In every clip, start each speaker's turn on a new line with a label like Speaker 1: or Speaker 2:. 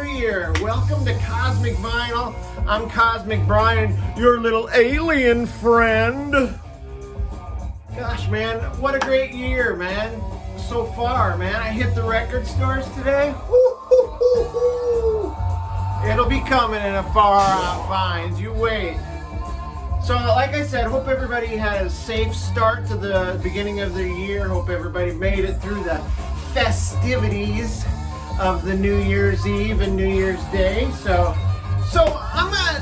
Speaker 1: another year. Welcome to Cosmic Vinyl. I'm Cosmic Brian, your little alien friend. Gosh, man, what a great year, man. So far, man. I hit the record stores today. Woo-hoo-hoo-hoo. It'll be coming in a far out finds. You wait. So, like I said, hope everybody had a safe start to the beginning of the year. Hope everybody made it through the festivities of the New Year's Eve and New Year's Day. So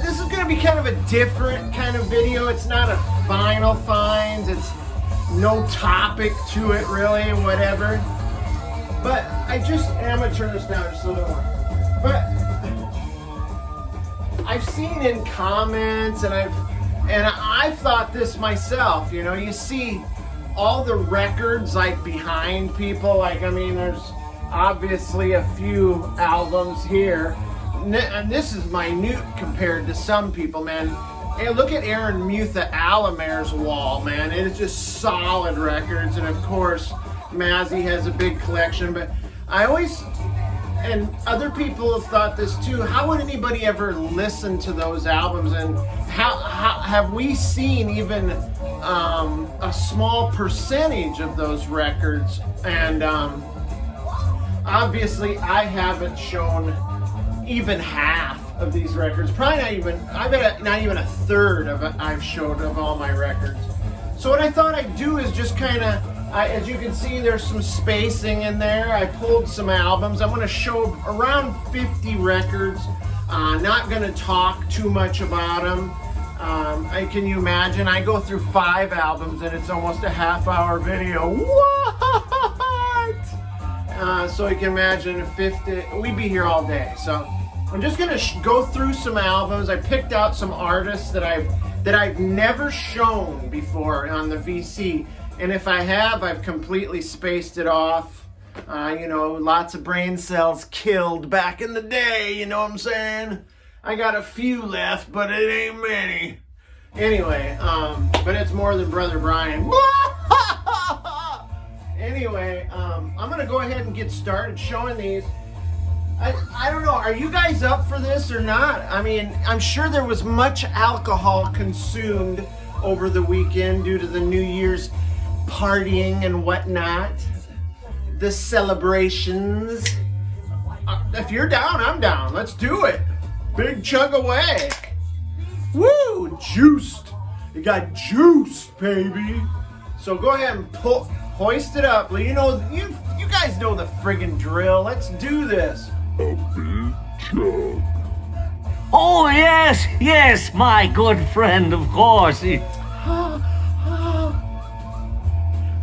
Speaker 1: this is gonna be kind of a different kind of video. It's not a vinyl finds. It's no topic to it really, whatever. But I'm gonna turn this down just a little more. But I've seen in comments and I've thought this myself, you know, you see all the records like behind people, like, I mean, there's obviously a few albums here, and this is minute compared to some people, man. Hey, look at Aaron Mutha Alamere's wall, man. It is just solid records, and of course, Mazzy has a big collection, but I always, and other people have thought this too, how would anybody ever listen to those albums, and how have we seen even a small percentage of those records? And obviously I haven't shown even half of these records, probably not even, I bet not even a third of it I've showed of all my records. So what I thought I'd do is just kind of, as you can see, there's some spacing in there. I pulled some albums. I'm going to show around 50 records. Not going to talk too much about them. Can you imagine? I go through 5 albums and it's almost a half-hour video. What? So you can imagine 50. We'd be here all day. So I'm just going to go through some albums. I picked out some artists that I've never shown before on the VC. And if I have, I've completely spaced it off. You know, lots of brain cells killed back in the day, you know what I'm saying? I got a few left, but it ain't many. Anyway, but it's more than Brother Brian. Anyway, I'm going to go ahead and get started showing these. I don't know, are you guys up for this or not? I mean, I'm sure there was much alcohol consumed over the weekend due to the New Year's partying and whatnot, the celebrations. If you're down, I'm down. Let's do it. Big chug away. Woo, juiced. You got juice, baby. So go ahead and hoist it up. You know, you guys know the friggin' drill. Let's do this.
Speaker 2: A big chug.
Speaker 3: Oh, yes, my good friend, of course.
Speaker 1: I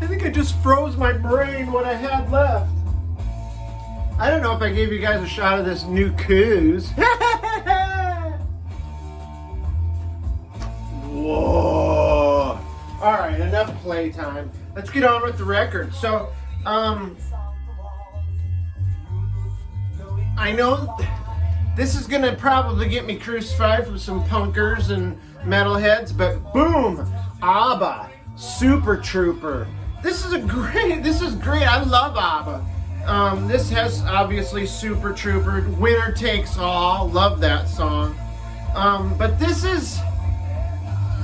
Speaker 1: think I just froze my brain what I had left. I don't know if I gave you guys a shot of this new Coos. Whoa. Alright, enough playtime. Let's get on with the record. So, I know this is gonna probably get me crucified from some punkers and metalheads, but boom! ABBA, Super Trooper. This is great. I love ABBA. This has obviously Super Trooper, Winner Takes All. Love that song. But this is,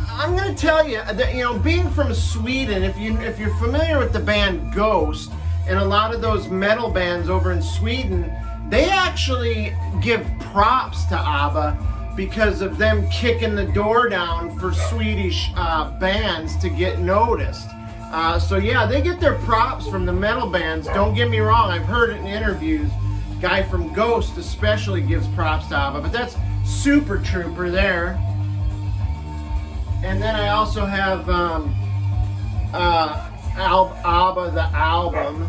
Speaker 1: I'm gonna tell you that, you know, being from Sweden, if you're familiar with the band Ghost and a lot of those metal bands over in Sweden, they actually give props to ABBA because of them kicking the door down for Swedish bands to get noticed. So yeah, they get their props from the metal bands. Don't get me wrong, I've heard it in interviews. Guy from Ghost especially gives props to ABBA, but that's Super Trooper there. And then I also have ABBA the album.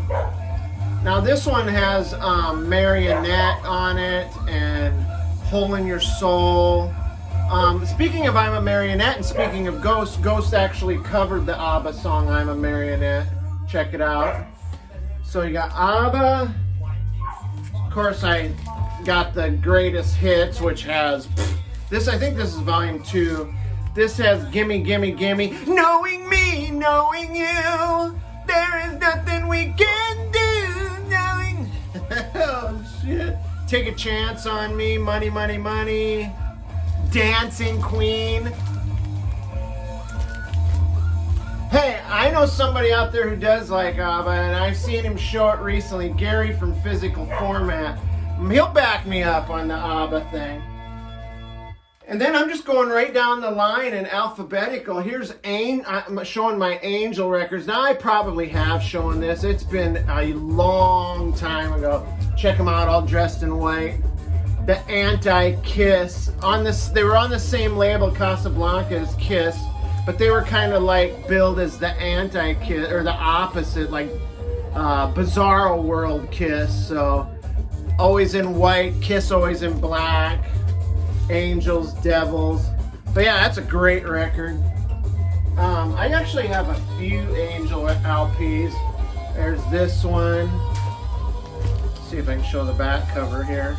Speaker 1: Now this one has Marionette on it and Hole in Your Soul. Speaking of I'm a Marionette and speaking of Ghost, Ghost actually covered the ABBA song I'm a Marionette. Check it out. So you got ABBA. Of course I got the greatest hits, which has this, I think this is volume 2. This has Gimme Gimme Gimme. Knowing me, knowing you, there is nothing we can do. Knowing. Oh shit. Take a Chance on Me, Money, Money, Money, Dancing Queen. Hey, I know somebody out there who does like ABBA, and I've seen him show it recently. Gary from Physical Format. He'll back me up on the ABBA thing. And then I'm just going right down the line in alphabetical. Here's I'm showing my Angel records. Now I probably have shown this. It's been a long time ago. Check them out, all dressed in white. The Anti-Kiss. They were on the same label, Casablanca, as Kiss, but they were kind of like billed as the Anti-Kiss, or the opposite, like Bizarro World Kiss. So always in white, Kiss always in black. Angels, Devils. But yeah, that's a great record. I actually have a few Angel LPs. There's this one. Let's see if I can show the back cover here.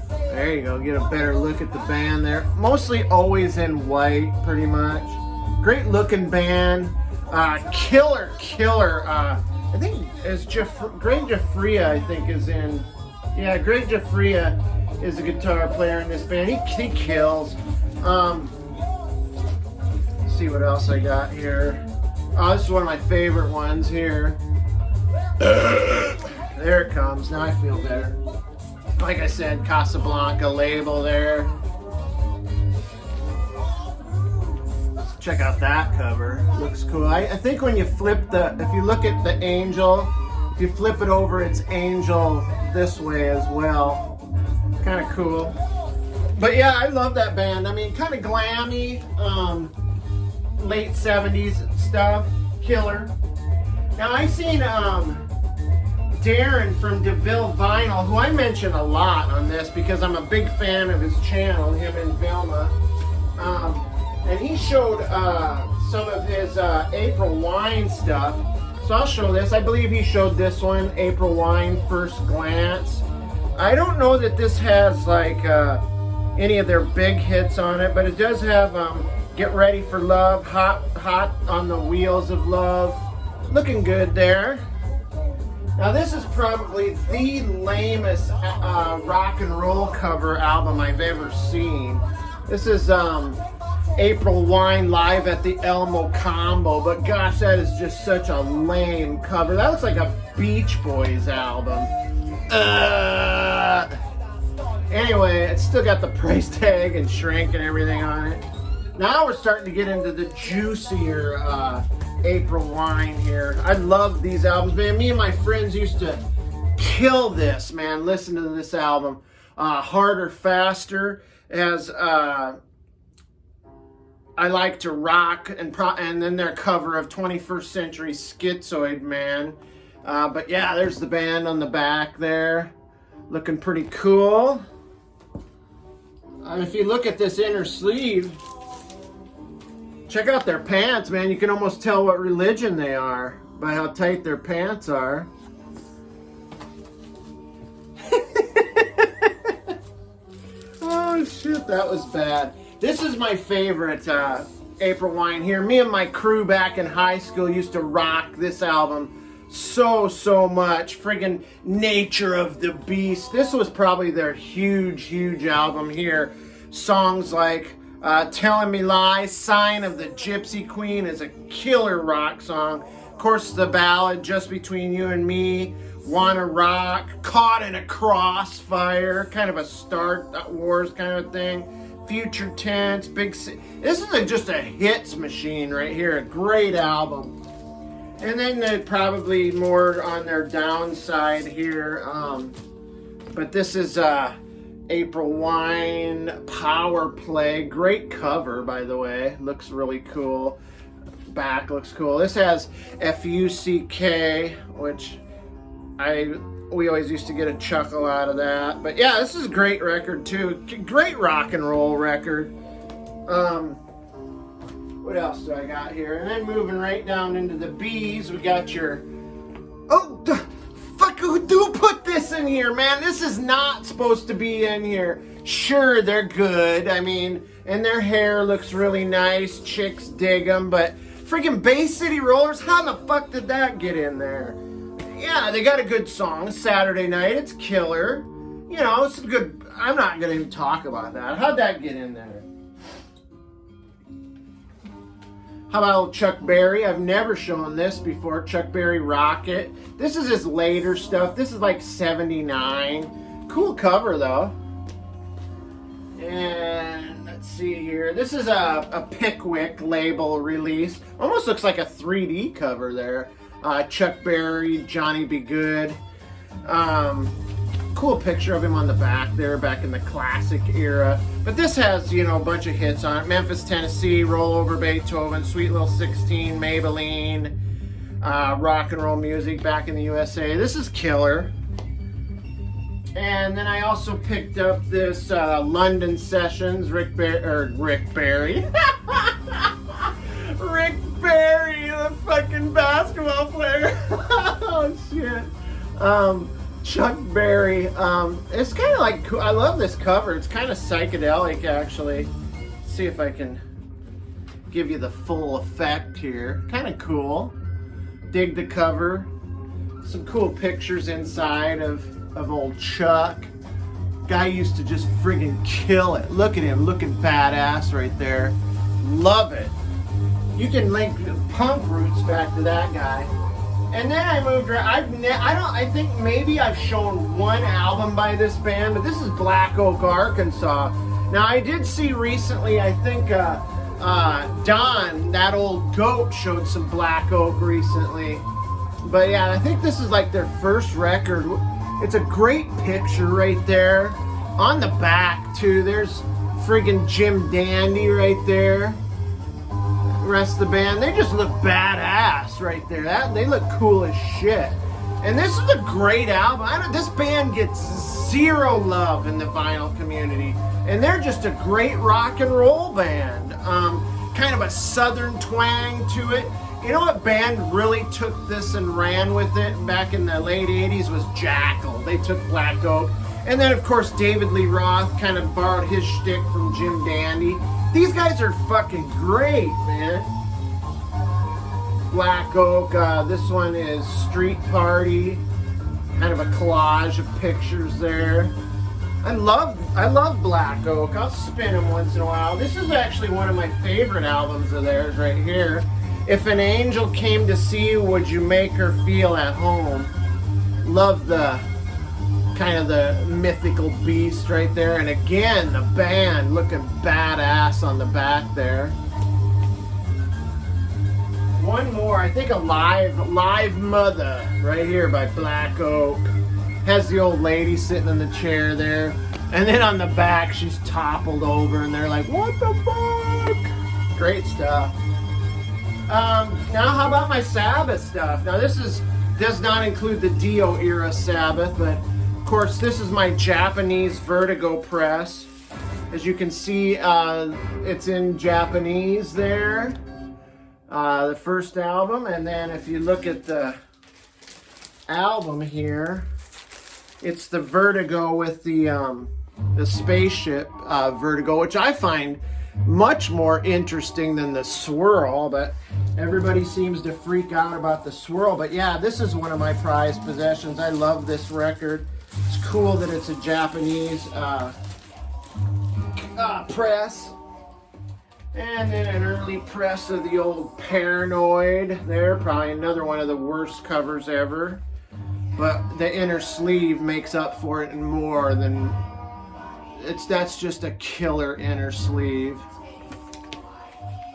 Speaker 1: There you go, get a better look at the band there. Mostly always in white, pretty much. Great looking band. Killer. I think it's Greg Giuffria, I think, is in. Yeah, Greg Giuffria is a guitar player in this band. He kills. Let's see what else I got here. Oh, this is one of my favorite ones here. There it comes. Now I feel better. Like I said, Casablanca label there. Let's check out that cover. Looks cool. I think when you flip if you look at the Angel, if you flip it over, it's Angel this way as well. Kind of cool. But yeah, I love that band. I mean, kind of glammy, late 70s stuff. Killer. Now, I've seen Darren from DeVille Vinyl, who I mention a lot on this because I'm a big fan of his channel, him and Vilma. And he showed some of his April Wine stuff. So I'll show this. I believe he showed this one, April Wine, First Glance. I don't know that this has like any of their big hits on it, but it does have Get Ready for Love, Hot on the Wheels of Love. Looking good there. Now this is probably the lamest rock and roll cover album I've ever seen. This is April Wine live at the Elmo Combo, but gosh, that is just such a lame cover. That looks like a Beach Boys album. Anyway, it's still got the price tag and shrink and everything on it. Now we're starting to get into the juicier April Wine here. I love these albums, man. Me and my friends used to kill this, man. Listen to this album. Harder, Faster. It has I Like to Rock, and then their cover of 21st Century Schizoid Man. But yeah, there's the band on the back there. Looking pretty cool. If you look at this inner sleeve, check out their pants, man. You can almost tell what religion they are by how tight their pants are. Oh shit, that was bad. This is my favorite April Wine here. Me and my crew back in high school used to rock this album so much. Friggin' Nature of the Beast. This was probably their huge album here. Songs like Telling Me Lies, Sign of the Gypsy Queen is a killer rock song. Of course, the ballad Just Between You and Me, Wanna Rock, Caught in a Crossfire, kind of a Star Wars kind of thing. Future Tense, This is just a hits machine right here. A great album. And then probably more on their downside here. But this is April Wine, Power Play. Great cover, by the way. Looks really cool. Back looks cool. This has F-U-C-K, which we always used to get a chuckle out of that. But yeah, this is a great record too. Great rock and roll record. What else do I got here? And then moving right down into the B's, we got your... Oh, fuck, who put this in here, man? This is not supposed to be in here. Sure, they're good. I mean, and their hair looks really nice. Chicks dig them, but freaking Bay City Rollers, how the fuck did that get in there? yeah, they got a good song, Saturday Night. It's killer. You know, it's good. I'm not going to even talk about that. How'd that get in there? How about Chuck Berry? I've never shown this before. Chuck Berry Rocket. This is his later stuff. This is like 79. Cool cover though. And let's see here. This is a Pickwick label release. Almost looks like a 3D cover there. Chuck Berry, Johnny Be Good. Cool picture of him on the back there, back in the classic era. But this has, you know, a bunch of hits on it. Memphis, Tennessee, Roll Over Beethoven, Sweet Little 16, Maybelline, Rock and Roll Music, Back in the USA. This is killer. And then I also picked up this London Sessions, Rick Barry. Rick Barry, the fucking basketball player. Oh, shit. Chuck Berry. It's kind of like, I love this cover. It's kind of psychedelic, actually. Let's see if I can give you the full effect here. Kind of cool. Dig the cover. Some cool pictures inside of old Chuck. Guy used to just friggin' kill it. Look at him, looking badass right there. Love it. You can link punk roots back to that guy. And then I moved around. I think maybe I've shown one album by this band, but this is Black Oak, Arkansas. Now I did see recently, I think Don, that old goat, showed some Black Oak recently. But yeah, I think this is like their first record. It's a great picture right there. On the back too, there's friggin' Jim Dandy right there. The rest of the band, they just look badass right there. They look cool as shit. And this is a great album. This band gets zero love in the vinyl community, and they're just a great rock and roll band. Kind of a southern twang to it. You know what band really took this and ran with it back in the late 80s was Jackal. They took Black Oak. And then, of course, David Lee Roth kind of borrowed his shtick from Jim Dandy. These guys are fucking great, man. Black Oak. This one is Street Party. Kind of a collage of pictures there. I love Black Oak. I'll spin them once in a while. This is actually one of my favorite albums of theirs right here. If an angel came to see you, would you make her feel at home? Love the kind of the mythical beast right there. And again, the band looking badass on the back there. One more, I think a Live Mother right here by Black Oak. Has the old lady sitting in the chair there. And then on the back, she's toppled over and they're like, what the fuck? Great stuff. Now how about my Sabbath stuff? Now this does not include the Dio era Sabbath, but of course this is my Japanese Vertigo press. As you can see, it's in Japanese there. The first album, and then if you look at the album here, it's the Vertigo with the spaceship Vertigo, which I find much more interesting than the Swirl, but everybody seems to freak out about the Swirl. But yeah, this is one of my prized possessions. I love this record. It's cool that it's a Japanese press. And then an early press of the old Paranoid there. Probably another one of the worst covers ever. But the inner sleeve makes up for it and more than... That's just a killer inner sleeve.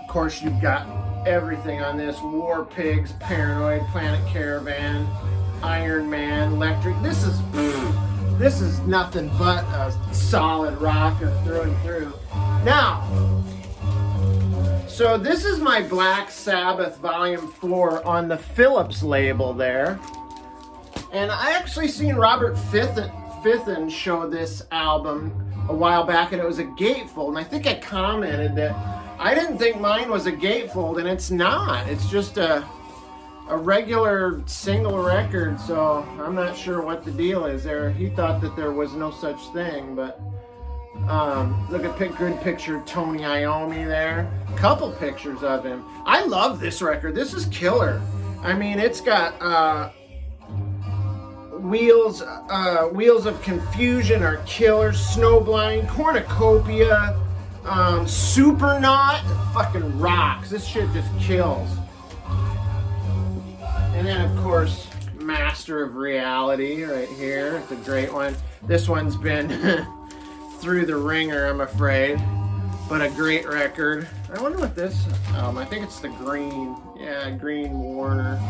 Speaker 1: Of course, you've got everything on this. War Pigs, Paranoid, Planet Caravan, Iron Man, Electric. This is nothing but a solid rock through and through. Now, so this is my Black Sabbath Volume 4 on the Phillips label there. And I actually seen Robert Fithen show this album a while back, and it was a gatefold. And I think I commented that I didn't think mine was a gatefold, and it's not. It's just a regular single record, so I'm not sure what the deal is there. He thought that there was no such thing, but look at good picture of Tony Iommi there. Couple pictures of him. I love this record. This is killer. I mean, it's got Wheels of Confusion are killer. Snowblind, Cornucopia, Supernaut, fucking rocks. This shit just kills. And then of course, Master of Reality right here. It's a great one. This one's been through the ringer, I'm afraid, but a great record. I wonder what this I think it's the green. Yeah, Green Warner.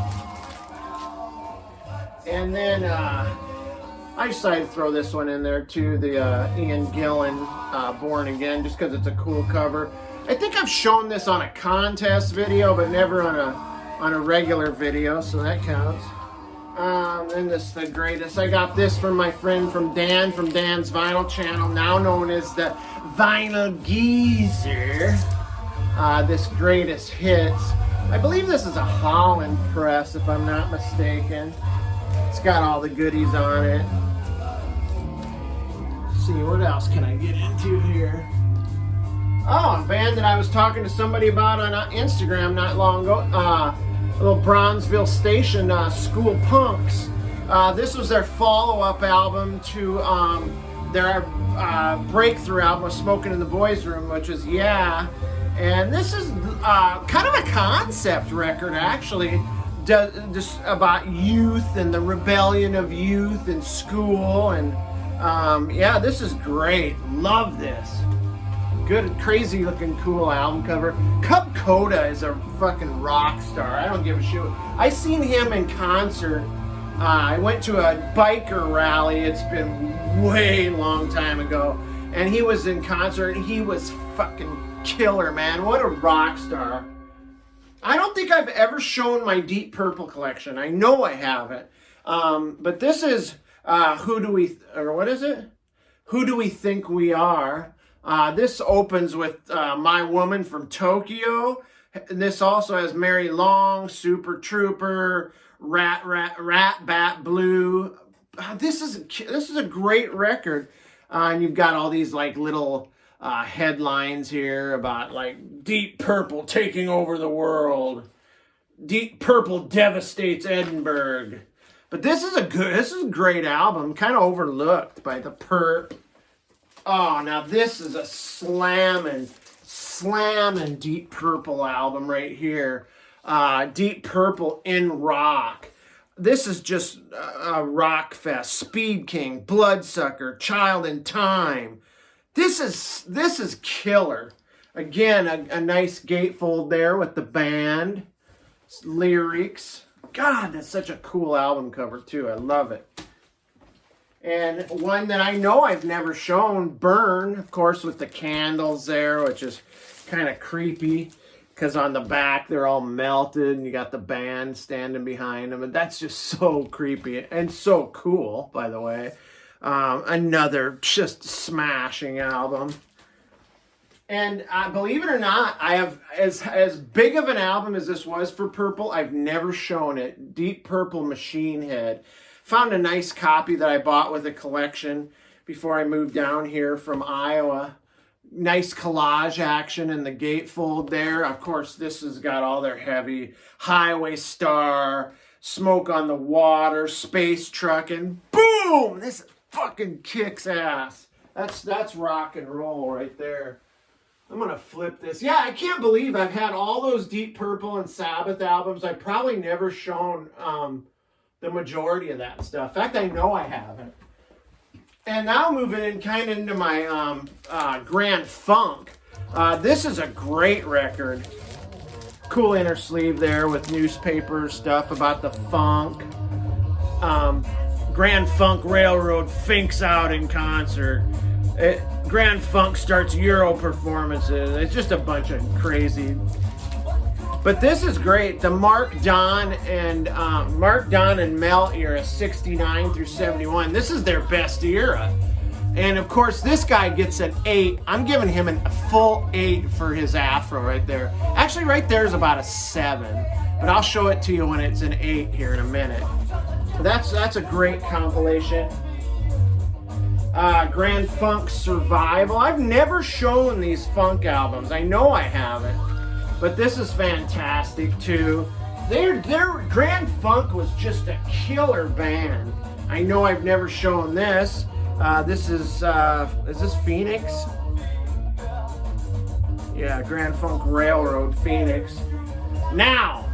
Speaker 1: And then I decided to throw this one in there too, the Ian Gillan Born Again, just because it's a cool cover. I think I've shown this on a contest video, but never on a regular video, so that counts. And this is the greatest. I got this from my friend from Dan's Vinyl channel, now known as the Vinyl Geezer. This Greatest Hits. I believe this is a Holland press, if I'm not mistaken. It's got all the goodies on it. Let's see, what else can I get into here? Oh, a band that I was talking to somebody about on Instagram not long ago. Little Brownsville Station, School Punks. This was their follow-up album to their breakthrough album, Smoking in the Boys' Room, which is Yeah. And this is kind of a concept record, actually, just about youth and the rebellion of youth in school. And yeah, this is great. Love this. Good, crazy looking, cool album cover. Cub Coda is a fucking rock star. I don't give a shit. I seen him in concert. I went to a biker rally. It's been way long time ago. And he was in concert. And he was fucking killer, man. What a rock star. I don't think I've ever shown my Deep Purple collection. I know I haven't. But this is Who Do We Think We Are? This opens with My Woman from Tokyo. This also has Mary Long, Super Trooper, Rat Bat Blue. This is a great record. And you've got all these like little headlines here about like Deep Purple taking over the world. Deep Purple devastates Edinburgh. But this is a great album, kind of overlooked by the Perp. Oh, now this is a slamming Deep Purple album right here. Deep Purple in rock. This is just a rock fest. Speed King, Bloodsucker, Child in Time. This is killer. Again, a nice gatefold there with the band. Lyrics. God, that's such a cool album cover too. I love it. And one that I know I've never shown, Burn, of course, with the candles there, which is kind of creepy because on the back they're all melted and you got the band standing behind them. And that's just so creepy and so cool, by the way. Another just smashing album. And believe it or not, I have, as big of an album as this was for Purple, I've never shown it. Deep Purple Machine Head. Found a nice copy that I bought with a collection before I moved down here from Iowa. Nice collage action in the gatefold there. Of course, this has got all their heavy Highway Star, Smoke on the Water, Space Truckin'. Boom! This fucking kicks ass. That's rock and roll right there. I'm gonna flip this. Yeah, I can't believe I've had all those Deep Purple and Sabbath albums. I've probably never shown the majority of that stuff. In fact, I know I haven't. And now moving in kind of into my Grand Funk. This is a great record. Cool inner sleeve there with newspaper stuff about the funk. Grand Funk Railroad finks out in concert. Grand Funk starts Euro performances. It's just a bunch of crazy. But this is great. The Mark Don and Mel era, 69 through 71. This is their best era. And of course, this guy gets an 8. I'm giving him a full 8 for his afro right there. Actually, right there is about a 7. But I'll show it to you when it's an 8 here in a minute. So that's a great compilation. Grand Funk Survival. I've never shown these funk albums. I know I haven't. But this is fantastic too. Their Grand Funk was just a killer band. I know I've never shown this. This is this Phoenix? Yeah, Grand Funk Railroad, Phoenix. Now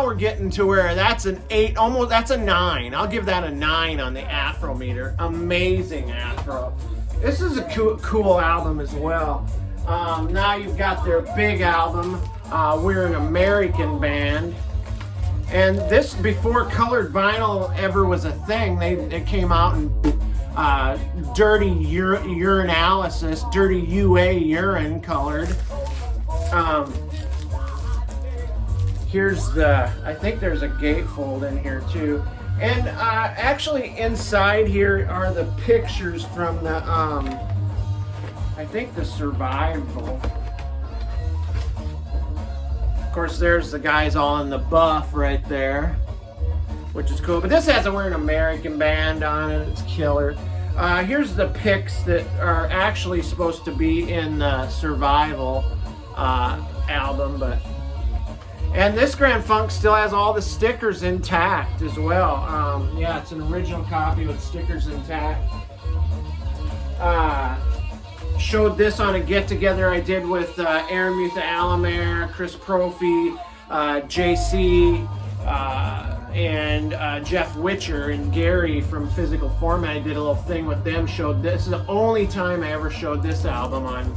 Speaker 1: we're getting to where that's an 8, almost, that's a 9. I'll give that a 9 on the Afro meter. Amazing Afro. This is a cool album as well. Now you've got their big album, We're an American Band. And this, before colored vinyl ever was a thing, it came out in dirty urinalysis, dirty UA urine colored. Here's the, I think there's a gatefold in here too. And actually inside here are the pictures from the, I think the Survival. Of course, there's the guys all in the buff right there, which is cool. But this has a We're an American Band on it. It's killer. Here's the pics that are actually supposed to be in the Survival album, but and this Grand Funk still has all the stickers intact as well. Yeah, it's an original copy with stickers intact. Showed this on a get-together I did with Aaron Mutha Alamere, Chris Profi, JC, and Jeff Witcher and Gary from Physical Format. I did a little thing with them, showed this. This is the only time I ever showed this album on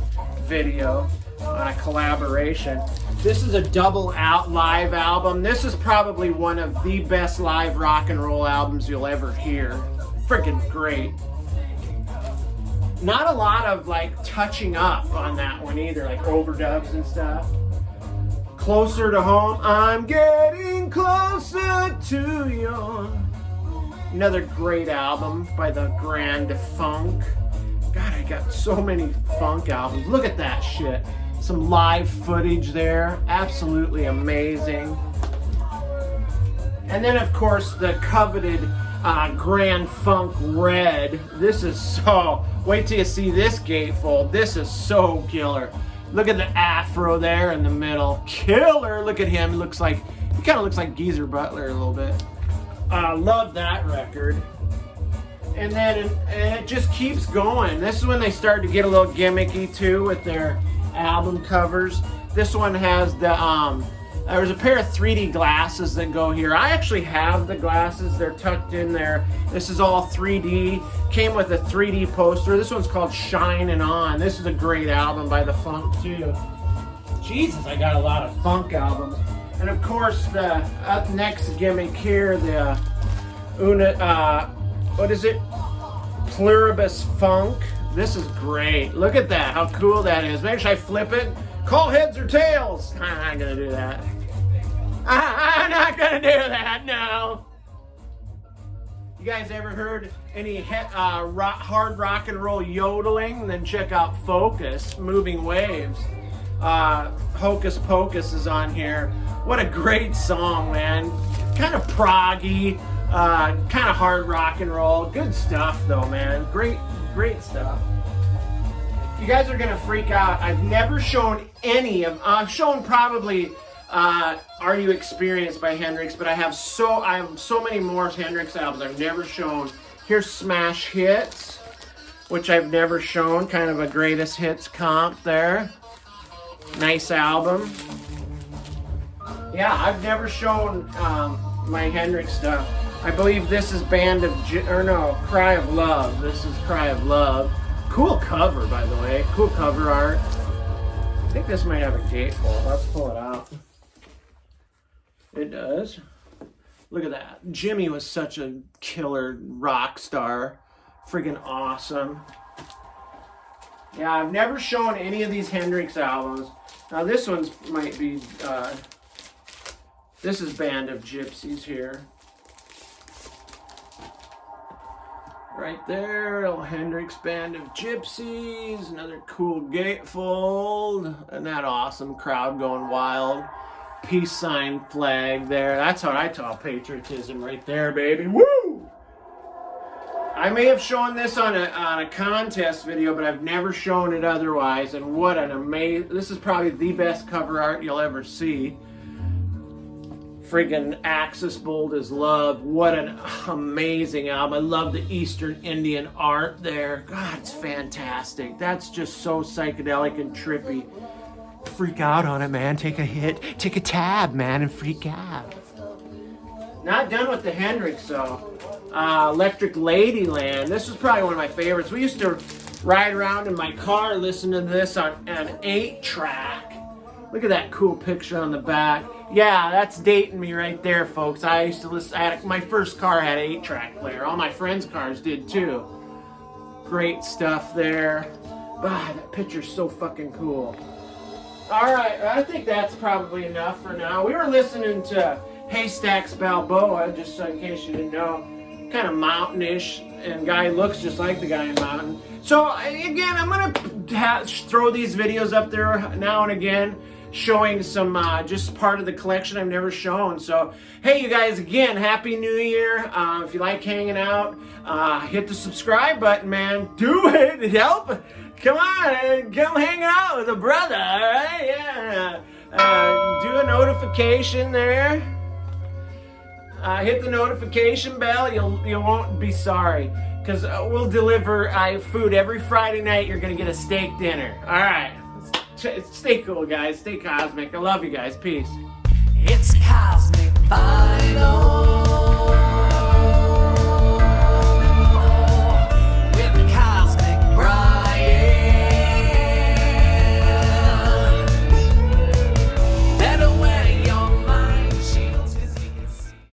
Speaker 1: video, on a collaboration. This is a double out live album. This is probably one of the best live rock and roll albums you'll ever hear. Freaking great. Not a lot of like touching up on that one either, like overdubs and stuff. Closer to Home, I'm getting closer to you. Another great album by the Grand Funk. God, I got so many funk albums. Look at that shit. Some live footage there. Absolutely amazing. And then, of course, the coveted Grand Funk Red. This is so... Wait till you see this gatefold. This is so killer. Look at the afro there in the middle. Killer! Look at him. He kind of looks like Geezer Butler a little bit. Love that record. And then it just keeps going. This is when they start to get a little gimmicky too with their album covers. This one has the there's a pair of 3D glasses that go here. I actually have the glasses. They're tucked in there. This is all 3D. Came with a 3D poster. This one's called Shining On. This is a great album by the Funk too. Jesus, I got a lot of funk albums. And of course the next gimmick here, the what is it? Pluribus Funk. This is great. Look at that. How cool that is. Maybe should I flip it? Call heads or tails. I'm not gonna do that. I'm not gonna do that. No. You guys ever heard any hard rock and roll yodeling? Then check out Focus, Moving Waves. Hocus Pocus is on here. What a great song, man. Kind of proggy, kind of hard rock and roll. Good stuff though, man. Great stuff. You guys are gonna freak out. I've never shown any of, I've shown probably Are You Experienced by Hendrix, but I have so many more Hendrix albums I've never shown. Here's Smash Hits, which I've never shown, kind of a greatest hits comp there. Nice album. Yeah, I've never shown my Hendrix stuff. I believe this is Cry of Love. This is Cry of Love. Cool cover, by the way. Cool cover art. I think this might have a gatefold. Let's pull it out. It does. Look at that. Jimmy was such a killer rock star. Freaking awesome. Yeah, I've never shown any of these Hendrix albums. Now this one's might be, this is Band of Gypsies here. Right there, little Hendrix Band of Gypsies. Another cool gatefold. And that awesome crowd going wild. Peace sign flag there. That's how I talk patriotism right there, baby. Woo! I may have shown this on a contest video, but I've never shown it otherwise. And what an amazing... This is probably the best cover art you'll ever see. Friggin' Axis Bold as Love. What an amazing album. I love the Eastern Indian art there. God, it's fantastic. That's just so psychedelic and trippy. Freak out on it, man. Take a hit. Take a tab, man, and freak out. Not done with the Hendrix, though. Electric Ladyland. This was probably one of my favorites. We used to ride around in my car listening to this on an 8-track. Look at that cool picture on the back. Yeah, that's dating me right there, folks. I used to listen. My first car had an 8-track player. All my friends' cars did too. Great stuff there. Ah, that picture's so fucking cool. All right, I think that's probably enough for now. We were listening to HAYSTACK's Balboa, just so in case you didn't know. Kind of mountainish, and guy looks just like the guy in Mountain. So again, I'm gonna throw these videos up there now and again, showing some just part of the collection I've never shown. So hey, you guys, again, Happy New Year. If you like hanging out, hit the subscribe button, man. Do it. Help. Come on, come hang out with a brother. All right, yeah. Do a notification there. Hit the notification bell. You won't be sorry, because we'll deliver food every Friday night. You're gonna get a steak dinner. All right, stay cool, guys. Stay cosmic. I love you guys. Peace.
Speaker 4: It's cosmic vinyl.